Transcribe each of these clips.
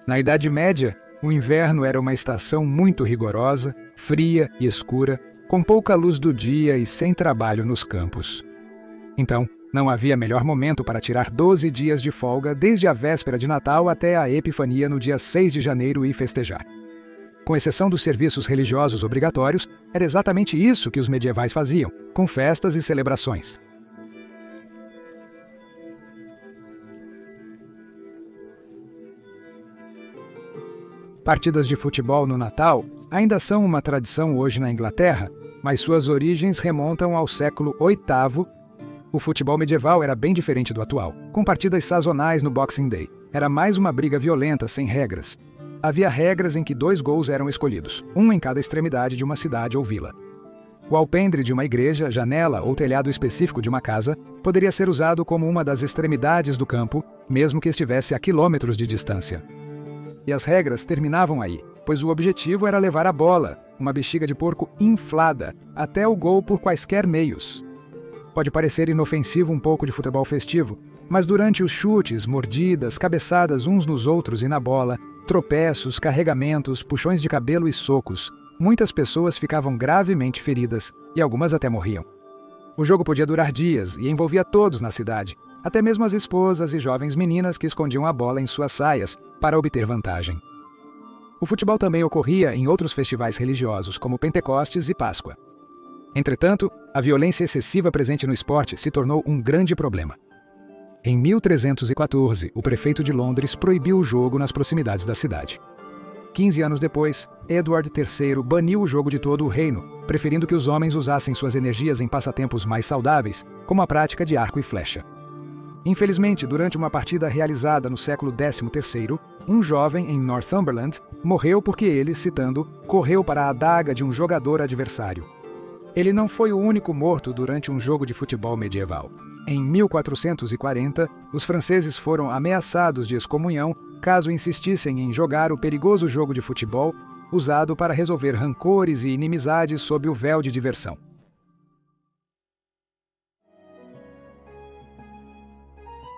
Na Idade Média, o inverno era uma estação muito rigorosa, fria e escura, com pouca luz do dia e sem trabalho nos campos. Então, não havia melhor momento para tirar 12 dias de folga desde a véspera de Natal até a Epifania no dia 6 de janeiro e festejar. Com exceção dos serviços religiosos obrigatórios, era exatamente isso que os medievais faziam, com festas e celebrações. Partidas de futebol no Natal ainda são uma tradição hoje na Inglaterra, mas suas origens remontam ao século VIII. O futebol medieval era bem diferente do atual, com partidas sazonais no Boxing Day. Era mais uma briga violenta, sem regras. Havia regras em que 2 gols eram escolhidos, um em cada extremidade de uma cidade ou vila. O alpendre de uma igreja, janela ou telhado específico de uma casa poderia ser usado como uma das extremidades do campo, mesmo que estivesse a quilômetros de distância. E as regras terminavam aí, pois o objetivo era levar a bola, uma bexiga de porco inflada, até o gol por quaisquer meios. Pode parecer inofensivo um pouco de futebol festivo, mas durante os chutes, mordidas, cabeçadas uns nos outros e na bola, tropeços, carregamentos, puxões de cabelo e socos, muitas pessoas ficavam gravemente feridas e algumas até morriam. O jogo podia durar dias e envolvia todos na cidade, até mesmo as esposas e jovens meninas que escondiam a bola em suas saias para obter vantagem. O futebol também ocorria em outros festivais religiosos, como Pentecostes e Páscoa. Entretanto, a violência excessiva presente no esporte se tornou um grande problema. Em 1314, o prefeito de Londres proibiu o jogo nas proximidades da cidade. 15 anos depois, Edward III baniu o jogo de todo o reino, preferindo que os homens usassem suas energias em passatempos mais saudáveis, como a prática de arco e flecha. Infelizmente, durante uma partida realizada no século XIII, um jovem em Northumberland morreu porque ele, citando, correu para a adaga de um jogador adversário. Ele não foi o único morto durante um jogo de futebol medieval. Em 1440, os franceses foram ameaçados de excomunhão caso insistissem em jogar o perigoso jogo de futebol usado para resolver rancores e inimizades sob o véu de diversão.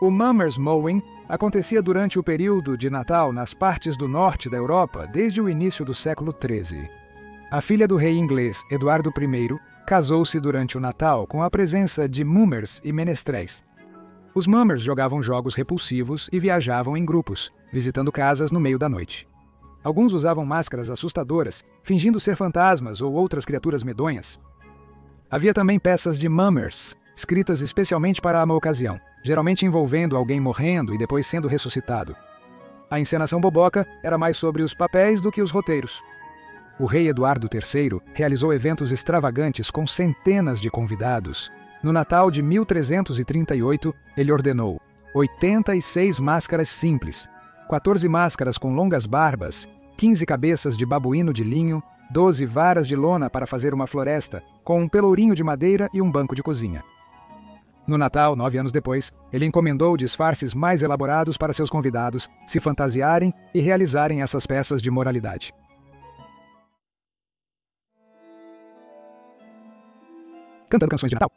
O Mummers Mowing acontecia durante o período de Natal nas partes do norte da Europa desde o início do século XIII. A filha do rei inglês Eduardo I casou-se durante o Natal com a presença de mummers e menestréis. Os mummers jogavam jogos repulsivos e viajavam em grupos, visitando casas no meio da noite. Alguns usavam máscaras assustadoras, fingindo ser fantasmas ou outras criaturas medonhas. Havia também peças de mummers, escritas especialmente para a ocasião, geralmente envolvendo alguém morrendo e depois sendo ressuscitado. A encenação boboca era mais sobre os papéis do que os roteiros. O rei Eduardo III realizou eventos extravagantes com centenas de convidados. No Natal de 1338, ele ordenou 86 máscaras simples, 14 máscaras com longas barbas, 15 cabeças de babuíno de linho, 12 varas de lona para fazer uma floresta, com um pelourinho de madeira e um banco de cozinha. No Natal, 9 anos depois, ele encomendou disfarces mais elaborados para seus convidados se fantasiarem e realizarem essas peças de moralidade. Cantando canções de Natal.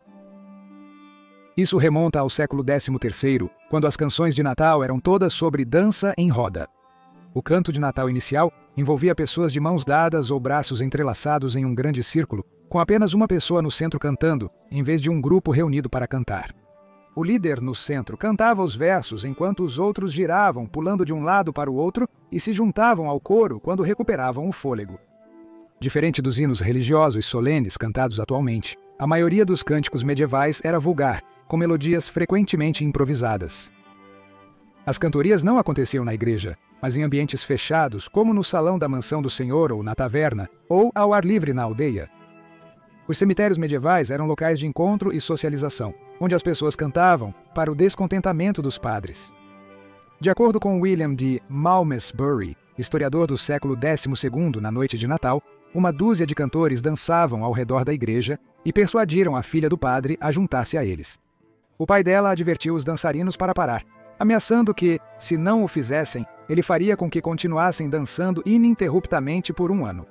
Isso remonta ao século XIII, quando as canções de Natal eram todas sobre dança em roda. O canto de Natal inicial envolvia pessoas de mãos dadas ou braços entrelaçados em um grande círculo, com apenas uma pessoa no centro cantando, em vez de um grupo reunido para cantar. O líder no centro cantava os versos enquanto os outros giravam, pulando de um lado para o outro e se juntavam ao coro quando recuperavam o fôlego. Diferente dos hinos religiosos solenes cantados atualmente, a maioria dos cânticos medievais era vulgar, com melodias frequentemente improvisadas. As cantorias não aconteciam na igreja, mas em ambientes fechados, como no salão da mansão do senhor ou na taverna, ou ao ar livre na aldeia. Os cemitérios medievais eram locais de encontro e socialização, onde as pessoas cantavam para o descontentamento dos padres. De acordo com William de Malmesbury, historiador do século XII na noite de Natal, uma dúzia de cantores dançavam ao redor da igreja e persuadiram a filha do padre a juntar-se a eles. O pai dela advertiu os dançarinos para parar, ameaçando que, se não o fizessem, ele faria com que continuassem dançando ininterruptamente por um ano.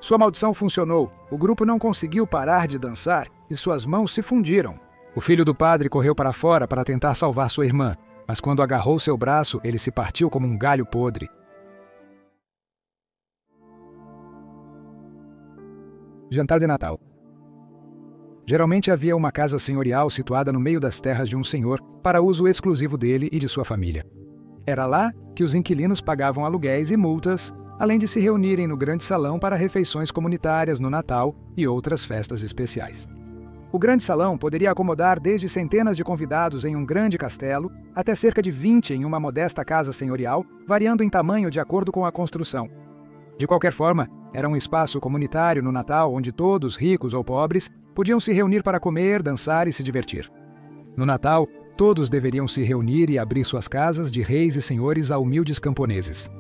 Sua maldição funcionou, o grupo não conseguiu parar de dançar e suas mãos se fundiram. O filho do padre correu para fora para tentar salvar sua irmã, mas quando agarrou seu braço, ele se partiu como um galho podre. Jantar de Natal. Geralmente havia uma casa senhorial situada no meio das terras de um senhor para uso exclusivo dele e de sua família. Era lá que os inquilinos pagavam aluguéis e multas, além de se reunirem no grande salão para refeições comunitárias no Natal e outras festas especiais. O grande salão poderia acomodar desde centenas de convidados em um grande castelo até cerca de 20 em uma modesta casa senhorial, variando em tamanho de acordo com a construção. De qualquer forma, era um espaço comunitário no Natal onde todos, ricos ou pobres, podiam se reunir para comer, dançar e se divertir. No Natal, todos deveriam se reunir e abrir suas casas de reis e senhores a humildes camponeses.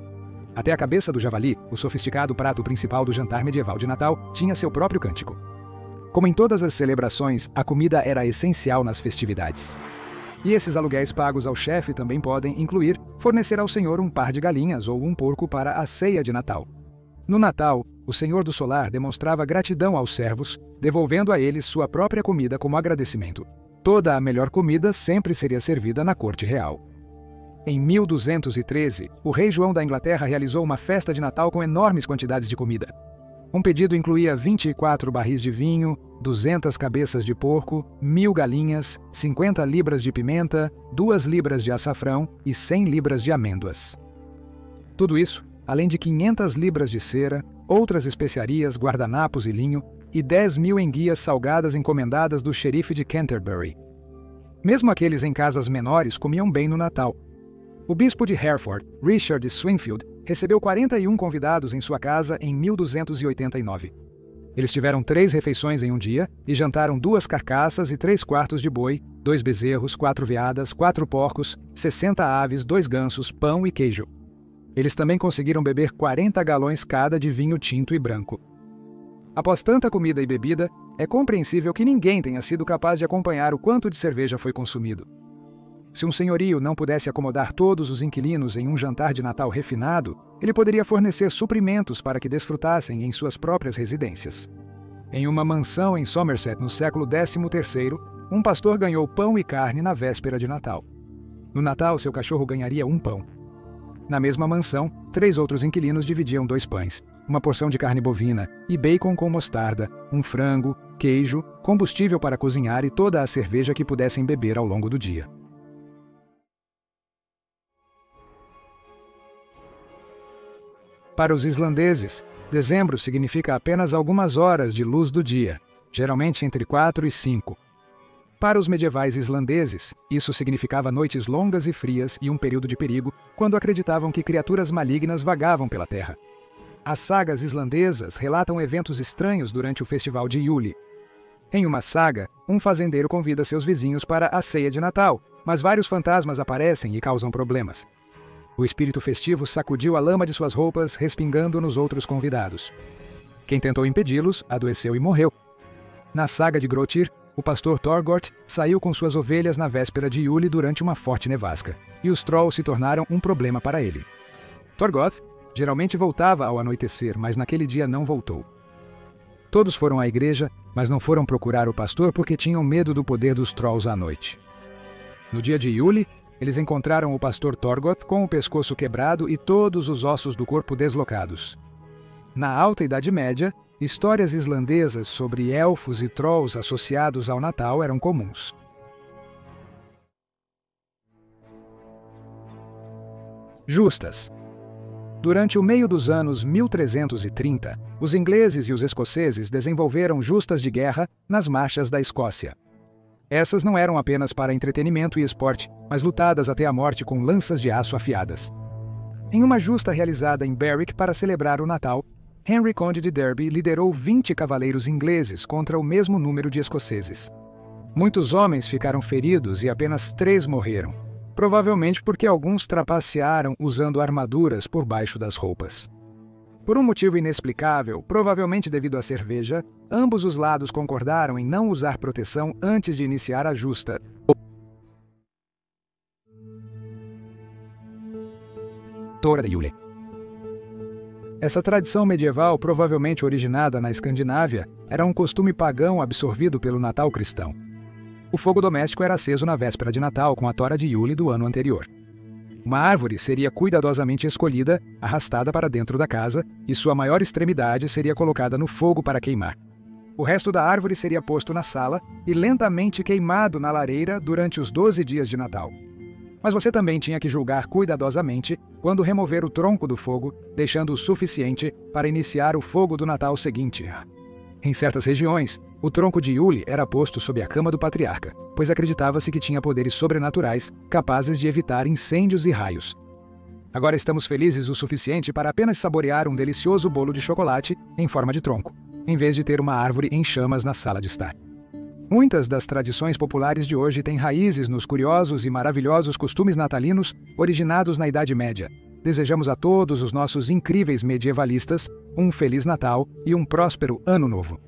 Até a cabeça do javali, o sofisticado prato principal do jantar medieval de Natal, tinha seu próprio cântico. Como em todas as celebrações, a comida era essencial nas festividades. E esses aluguéis pagos ao chefe também podem incluir fornecer ao senhor um par de galinhas ou um porco para a ceia de Natal. No Natal, o Senhor do Solar demonstrava gratidão aos servos, devolvendo a eles sua própria comida como agradecimento. Toda a melhor comida sempre seria servida na corte real. Em 1213, o rei João da Inglaterra realizou uma festa de Natal com enormes quantidades de comida. Um pedido incluía 24 barris de vinho, 200 cabeças de porco, 1000 galinhas, 50 libras de pimenta, 2 libras de açafrão e 100 libras de amêndoas. Tudo isso, além de 500 libras de cera, outras especiarias, guardanapos e linho, e 10.000 enguias salgadas encomendadas do xerife de Canterbury. Mesmo aqueles em casas menores comiam bem no Natal. O bispo de Hereford, Richard Swingfield, recebeu 41 convidados em sua casa em 1289. Eles tiveram 3 refeições em um dia e jantaram 2 carcaças e 3 quartos de boi, 2 bezerros, 4 veadas, 4 porcos, 60 aves, 2 gansos, pão e queijo. Eles também conseguiram beber 40 galões cada de vinho tinto e branco. Após tanta comida e bebida, é compreensível que ninguém tenha sido capaz de acompanhar o quanto de cerveja foi consumido. Se um senhorio não pudesse acomodar todos os inquilinos em um jantar de Natal refinado, ele poderia fornecer suprimentos para que desfrutassem em suas próprias residências. Em uma mansão em Somerset no século XIII, um pastor ganhou pão e carne na véspera de Natal. No Natal, seu cachorro ganharia um pão. Na mesma mansão, 3 outros inquilinos dividiam 2 pães, uma porção de carne bovina e bacon com mostarda, um frango, queijo, combustível para cozinhar e toda a cerveja que pudessem beber ao longo do dia. Para os islandeses, dezembro significa apenas algumas horas de luz do dia, geralmente entre 4 e 5. Para os medievais islandeses, isso significava noites longas e frias e um período de perigo, quando acreditavam que criaturas malignas vagavam pela terra. As sagas islandesas relatam eventos estranhos durante o festival de Yule. Em uma saga, um fazendeiro convida seus vizinhos para a ceia de Natal, mas vários fantasmas aparecem e causam problemas. O espírito festivo sacudiu a lama de suas roupas, respingando nos outros convidados. Quem tentou impedi-los, adoeceu e morreu. Na saga de Grótir, o pastor Thorgort saiu com suas ovelhas na véspera de Yule durante uma forte nevasca, e os trolls se tornaram um problema para ele. Thorgoth geralmente voltava ao anoitecer, mas naquele dia não voltou. Todos foram à igreja, mas não foram procurar o pastor porque tinham medo do poder dos trolls à noite. No dia de Yule, eles encontraram o pastor Thorgoth com o pescoço quebrado e todos os ossos do corpo deslocados. Na Alta Idade Média, histórias islandesas sobre elfos e trolls associados ao Natal eram comuns. Justas. Durante o meio dos anos 1330, os ingleses e os escoceses desenvolveram justas de guerra nas marchas da Escócia. Essas não eram apenas para entretenimento e esporte, mas lutadas até a morte com lanças de aço afiadas. Em uma justa realizada em Berwick para celebrar o Natal, Henry Conde de Derby liderou 20 cavaleiros ingleses contra o mesmo número de escoceses. Muitos homens ficaram feridos e apenas 3 morreram, provavelmente porque alguns trapacearam usando armaduras por baixo das roupas. Por um motivo inexplicável, provavelmente devido à cerveja, ambos os lados concordaram em não usar proteção antes de iniciar a justa. Tora de Yule. Essa tradição medieval, provavelmente originada na Escandinávia, era um costume pagão absorvido pelo Natal cristão. O fogo doméstico era aceso na véspera de Natal com a tora de Yule do ano anterior. Uma árvore seria cuidadosamente escolhida, arrastada para dentro da casa, e sua maior extremidade seria colocada no fogo para queimar. O resto da árvore seria posto na sala e lentamente queimado na lareira durante os 12 dias de Natal. Mas você também tinha que julgar cuidadosamente quando remover o tronco do fogo, deixando o suficiente para iniciar o fogo do Natal seguinte. Em certas regiões, o tronco de Yule era posto sob a cama do patriarca, pois acreditava-se que tinha poderes sobrenaturais capazes de evitar incêndios e raios. Agora estamos felizes o suficiente para apenas saborear um delicioso bolo de chocolate em forma de tronco, em vez de ter uma árvore em chamas na sala de estar. Muitas das tradições populares de hoje têm raízes nos curiosos e maravilhosos costumes natalinos originados na Idade Média. Desejamos a todos os nossos incríveis medievalistas um Feliz Natal e um próspero Ano Novo.